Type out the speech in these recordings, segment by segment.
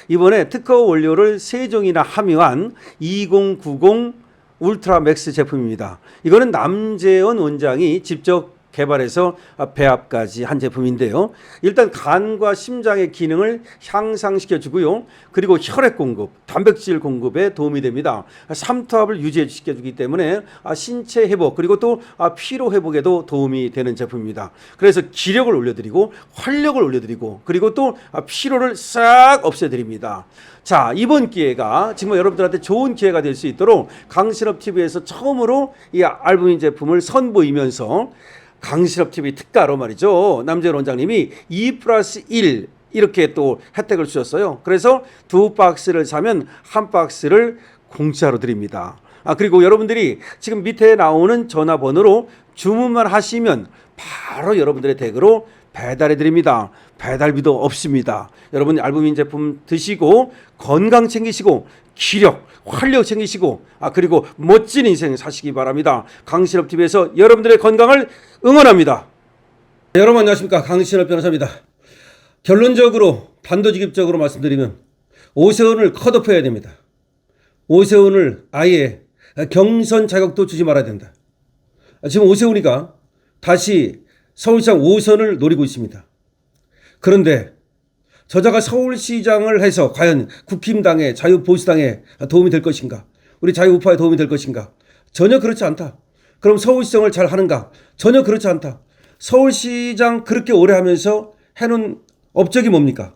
이번에 특허 원료를 3종이나 함유한 2090 울트라 맥스 제품입니다. 이거는 남재원 원장이 직접 개발해서 배합까지 한 제품인데요. 일단 간과 심장의 기능을 향상시켜 주고요. 그리고 혈액 공급, 단백질 공급에 도움이 됩니다. 삼투압을 유지시켜 주기 때문에 신체 회복 그리고 또 피로 회복에도 도움이 되는 제품입니다. 그래서 기력을 올려드리고 활력을 올려드리고 그리고 또 피로를 싹 없애드립니다. 자, 이번 기회가 정말 여러분들한테 좋은 기회가 될 수 있도록 강신업TV에서 처음으로 이 알부민 제품을 선보이면서 강신업TV 특가로 말이죠. 남재원 원장님이 2+1 이렇게 또 혜택을 주셨어요. 그래서 2박스를 사면 1박스를 공짜로 드립니다. 그리고 여러분들이 지금 밑에 나오는 전화번호로 주문만 하시면 바로 여러분들의 댁으로 배달해 드립니다. 배달비도 없습니다. 여러분 알부민 제품 드시고 건강 챙기시고 기력, 활력 챙기시고 그리고 멋진 인생 사시기 바랍니다. 강신업TV에서 여러분들의 건강을 응원합니다. 여러분 안녕하십니까, 강신업 변호사입니다. 결론적으로 단도직입적으로 말씀드리면 오세훈을 컷오프해야 됩니다. 오세훈을 아예 경선 자격도 주지 말아야 된다. 지금 오세훈이가 다시 서울시장 5선을 노리고 있습니다. 그런데 저자가 서울시장을 해서 과연 국힘당에 자유보수당에 도움이 될 것인가? 우리 자유우파에 도움이 될 것인가? 전혀 그렇지 않다. 그럼 서울시장을 잘 하는가? 전혀 그렇지 않다. 서울시장 그렇게 오래 하면서 해놓은 업적이 뭡니까?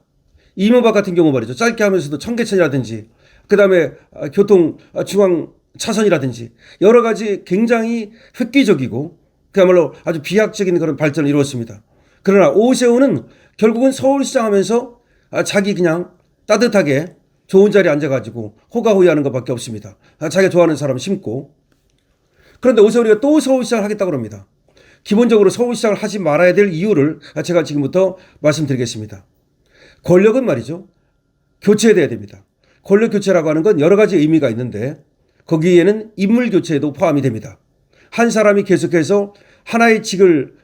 이명박 같은 경우 말이죠. 짧게 하면서도 청계천이라든지 그 다음에 교통 중앙 차선이라든지 여러 가지 굉장히 획기적이고 그야말로 아주 비약적인 그런 발전을 이루었습니다. 그러나 오세훈은 결국은 서울시장 하면서 자기 그냥 따뜻하게 좋은 자리에 앉아가지고 호가호위하는 것밖에 없습니다. 자기가 좋아하는 사람 심고. 그런데 오세훈이가 또 서울시장을 하겠다고 합니다. 기본적으로 서울시장을 하지 말아야 될 이유를 제가 지금부터 말씀드리겠습니다. 권력은 말이죠, 교체돼야 됩니다. 권력 교체라고 하는 건 여러 가지 의미가 있는데 거기에는 인물 교체도 포함이 됩니다. 한 사람이 계속해서 하나의 직을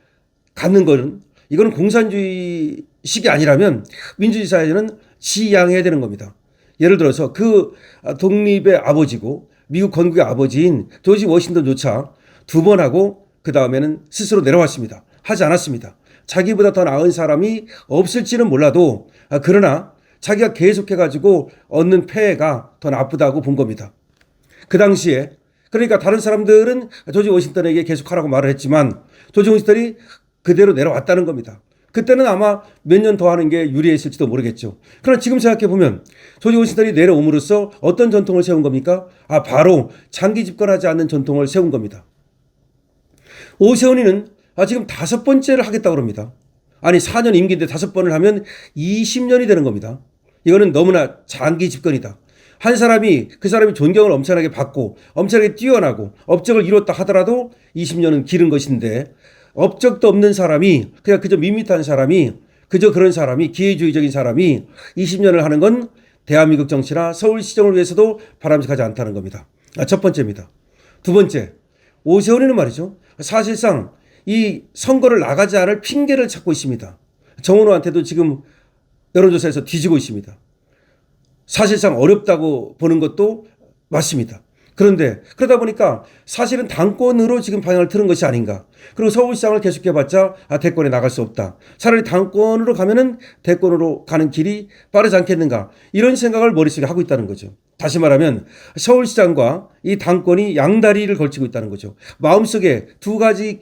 갖는 것은 이건 공산주의식이 아니라면 민주주의 사회는 지양해야 되는 겁니다. 예를 들어서 그 독립의 아버지고 미국 건국의 아버지인 조지 워싱턴조차 2번 하고 그 다음에는 스스로 내려왔습니다. 하지 않았습니다. 자기보다 더 나은 사람이 없을지는 몰라도 그러나 자기가 계속해가지고 얻는 폐해가 더 나쁘다고 본 겁니다. 그 당시에 그러니까 다른 사람들은 조지 워싱턴에게 계속하라고 말을 했지만 조지 워싱턴이 그대로 내려왔다는 겁니다. 그때는 아마 몇 년 더 하는 게 유리했을지도 모르겠죠. 그러나 지금 생각해보면 조지 워싱턴이 내려옴으로써 어떤 전통을 세운 겁니까? 바로 장기 집권하지 않는 전통을 세운 겁니다. 오세훈이는 지금 5번째를 하겠다고 합니다. 아니 4년 임기인데 5번을 하면 20년이 되는 겁니다. 이거는 너무나 장기 집권이다. 한 사람이 그 사람이 존경을 엄청나게 받고 엄청나게 뛰어나고 업적을 이뤘다 하더라도 20년은 길은 것인데 업적도 없는 사람이 그냥 그저 밋밋한 사람이 그저 그런 사람이 기회주의적인 사람이 20년을 하는 건 대한민국 정치나 서울시정을 위해서도 바람직하지 않다는 겁니다. 첫 번째입니다. 두 번째, 오세훈이는 말이죠, 사실상 이 선거를 나가지 않을 핑계를 찾고 있습니다. 정원호한테도 지금 여론조사에서 뒤지고 있습니다. 사실상 어렵다고 보는 것도 맞습니다. 그런데 그러다 보니까 사실은 당권으로 지금 방향을 틀은 것이 아닌가. 그리고 서울시장을 계속해봤자 대권에 나갈 수 없다. 차라리 당권으로 가면은 대권으로 가는 길이 빠르지 않겠는가. 이런 생각을 머릿속에 하고 있다는 거죠. 다시 말하면 서울시장과 이 당권이 양다리를 걸치고 있다는 거죠. 마음속에 두 가지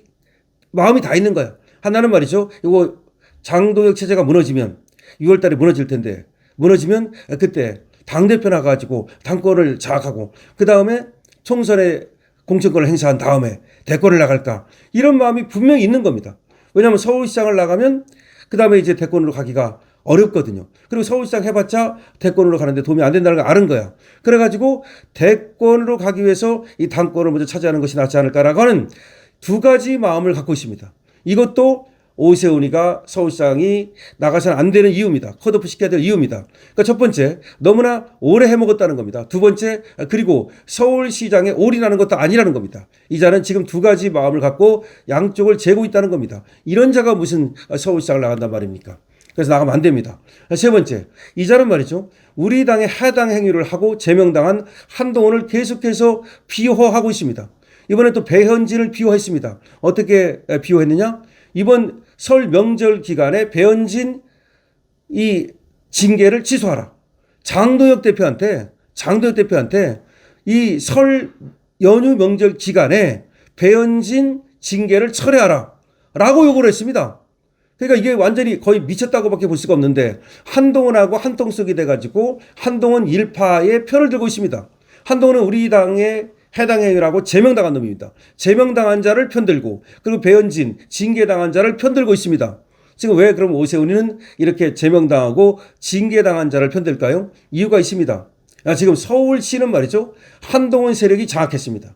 마음이 다 있는 거야. 하나는 말이죠, 이거 장동혁 체제가 무너지면 6월 달에 무너질 텐데 무너지면 그때 당대표 나가지고 당권을 장악하고 그 다음에 총선에 공천권을 행사한 다음에 대권을 나갈까, 이런 마음이 분명히 있는 겁니다. 왜냐하면 서울시장을 나가면 그 다음에 이제 대권으로 가기가 어렵거든요. 그리고 서울시장 해봤자 대권으로 가는데 도움이 안 된다는 걸 아는 거야. 그래가지고 대권으로 가기 위해서 이 당권을 먼저 차지하는 것이 낫지 않을까라고 하는 두 가지 마음을 갖고 있습니다. 이것도 오세훈이가 서울시장이 나가서는 안 되는 이유입니다. 컷오프 시켜야 될 이유입니다. 그러니까 첫 번째, 너무나 오래 해먹었다는 겁니다. 두 번째, 그리고 서울시장에 올인하는 것도 아니라는 겁니다. 이 자는 지금 두 가지 마음을 갖고 양쪽을 재고 있다는 겁니다. 이런 자가 무슨 서울시장을 나간단 말입니까? 그래서 나가면 안 됩니다. 세 번째, 이 자는 말이죠, 우리 당의 해당 행위를 하고 제명당한 한동훈을 계속해서 비호하고 있습니다. 이번에 또 배현진을 비호했습니다. 어떻게 비호했느냐? 이번 설 명절 기간에 배현진 이 징계를 취소하라. 장동혁 대표한테 이 설 연휴 명절 기간에 배현진 징계를 철회하라 라고 요구를 했습니다. 그러니까 이게 완전히 거의 미쳤다고밖에 볼 수가 없는데 한동훈하고 한통속이 돼가지고 한동훈 일파의 편을 들고 있습니다. 한동훈은 우리 당의 해당 행위라고 제명당한 놈입니다. 제명당한 자를 편들고 그리고 배현진 징계당한 자를 편들고 있습니다. 지금 왜 그럼 오세훈이는 이렇게 제명당하고 징계당한 자를 편들까요? 이유가 있습니다. 지금 서울시는 말이죠. 한동훈 세력이 장악했습니다.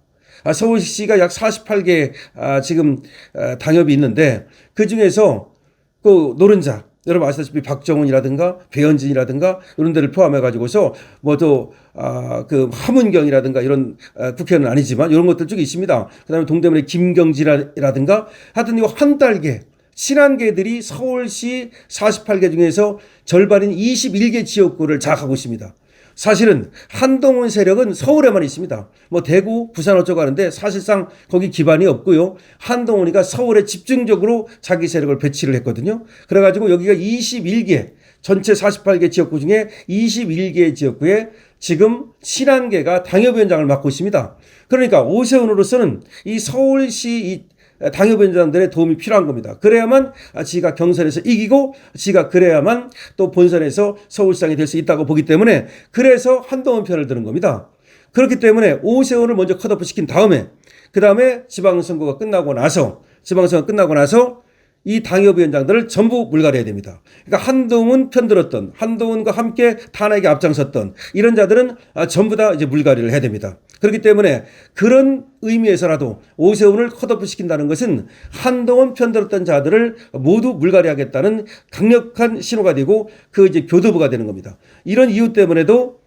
서울시가 약 48개 지금 당협이 있는데 그중에서 그 노른자 여러분 아시다시피 박정훈이라든가 배현진이라든가 이런 데를 포함해 가지고서 뭐 또 그 하문경이라든가 이런 국회의원은 아니지만 이런 것들 쪽에 있습니다. 그다음에 동대문의 김경지라든가 하여튼 이거 한 달개 친한 개들이 서울시 48개 중에서 절반인 21개 지역구를 장악하고 있습니다. 사실은 한동훈 세력은 서울에만 있습니다. 뭐 대구, 부산 어쩌고 하는데 사실상 거기 기반이 없고요. 한동훈이가 서울에 집중적으로 자기 세력을 배치를 했거든요. 그래가지고 여기가 21개, 전체 48개 지역구 중에 21개 지역구에 지금 친한 개가 당협위원장을 맡고 있습니다. 그러니까 오세훈으로서는 이 서울시 당협위원장들의 도움이 필요한 겁니다. 그래야만 지가 경선에서 이기고 지가 그래야만 또 본선에서 서울시장이 될 수 있다고 보기 때문에 그래서 한동훈 편을 드는 겁니다. 그렇기 때문에 오세훈을 먼저 컷오프 시킨 다음에 그 다음에 지방선거가 끝나고 나서 이 당협위원장들을 전부 물갈이해야 됩니다. 그러니까 한동훈 편들었던 한동훈과 함께 탄핵에 앞장섰던 이런 자들은 전부 다 이제 물갈이를 해야 됩니다. 그렇기 때문에 그런 의미에서라도 오세훈을 컷오프 시킨다는 것은 한동훈 편들었던 자들을 모두 물갈이하겠다는 강력한 신호가 되고 그 이제 교두보가 되는 겁니다. 이런 이유 때문에도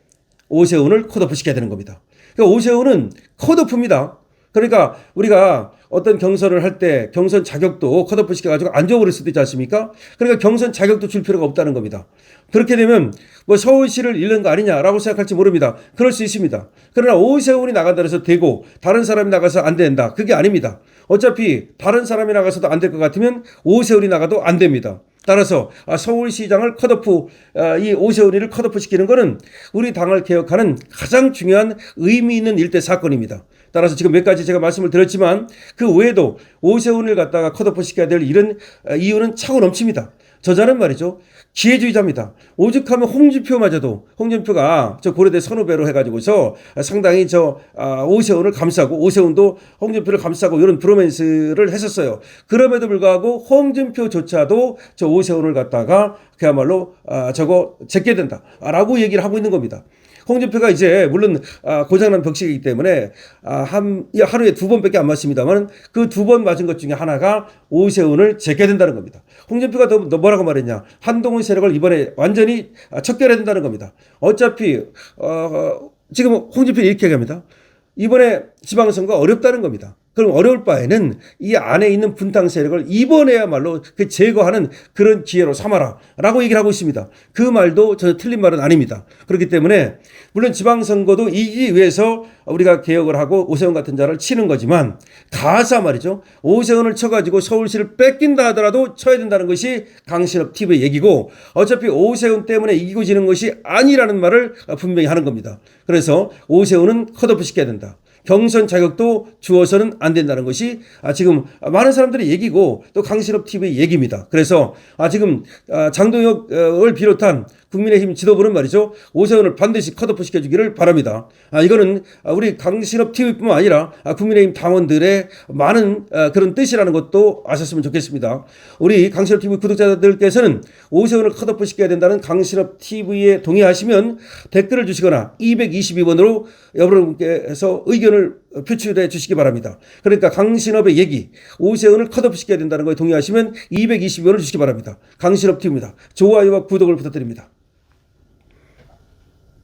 오세훈을 컷오프 시켜야 되는 겁니다. 그러니까 오세훈은 컷오프입니다. 그러니까 우리가 어떤 경선을 할 때 경선 자격도 컷오프 시켜가지고 안 줘버릴 수도 있지 않습니까? 그러니까 경선 자격도 줄 필요가 없다는 겁니다. 그렇게 되면 뭐 서울시를 잃는 거 아니냐라고 생각할지 모릅니다. 그럴 수 있습니다. 그러나 오세훈이 나간다 해서 되고 다른 사람이 나가서 안 된다. 그게 아닙니다. 어차피 다른 사람이 나가서도 안 될 것 같으면 오세훈이 나가도 안 됩니다. 따라서 서울시장을 컷오프, 이 오세훈이를 컷오프 시키는 것은 우리 당을 개혁하는 가장 중요한 의미 있는 일대 사건입니다. 따라서 지금 몇 가지 제가 말씀을 드렸지만 그 외에도 오세훈을 갖다가 컷오프 시켜야 될 이런 이유는 차고 넘칩니다. 저자는 말이죠. 기회주의자입니다. 오죽하면 홍준표가 저 고려대 선후배로 해가지고서 상당히 오세훈을 감싸고 오세훈도 홍준표를 감싸고 이런 브로맨스를 했었어요. 그럼에도 불구하고 홍준표조차도 저 오세훈을 갖다가 그야말로 저거 제껴야 된다라고 얘기를 하고 있는 겁니다. 홍준표가 이제 물론 고장난 벽식이기 때문에 하루에 2번밖에 안 맞습니다만 그 2번 맞은 것 중에 하나가 오세훈을 제껴야 된다는 겁니다. 홍준표가 더 뭐라고 말했냐? 한동훈 세력을 이번에 완전히 척결해야 된다는 겁니다. 어차피 지금 홍준표 이렇게 얘기합니다. 이번에 지방선거 어렵다는 겁니다. 그럼 어려울 바에는 이 안에 있는 분당 세력을 이번에야말로 그 제거하는 그런 기회로 삼아라 라고 얘기를 하고 있습니다. 그 말도 전혀 틀린 말은 아닙니다. 그렇기 때문에 물론 지방선거도 이기기 위해서 우리가 개혁을 하고 오세훈 같은 자를 치는 거지만 가사 말이죠. 오세훈을 쳐가지고 서울시를 뺏긴다 하더라도 쳐야 된다는 것이 강신업 TV의 얘기고 어차피 오세훈 때문에 이기고 지는 것이 아니라는 말을 분명히 하는 겁니다. 그래서 오세훈은 컷오프 시켜야 된다. 경선 자격도 주어서는 안 된다는 것이 지금 많은 사람들의 얘기고 또 강신업 TV의 얘기입니다. 그래서 지금 장동혁을 비롯한 국민의힘 지도부는 말이죠. 오세훈을 반드시 컷오프 시켜주기를 바랍니다. 이거는 우리 강신업 TV뿐만 아니라 국민의힘 당원들의 많은 그런 뜻이라는 것도 아셨으면 좋겠습니다. 우리 강신업 TV 구독자들께서는 오세훈을 컷오프 시켜야 된다는 강신업 TV에 동의하시면 댓글을 주시거나 222번으로 여러분께서 의견을 표출해 주시기 바랍니다. 그러니까 강신업의 얘기, 오세훈을 컷오프 시켜야 된다는 거에 동의하시면 222번을 주시기 바랍니다. 강신업 TV입니다. 좋아요와 구독을 부탁드립니다.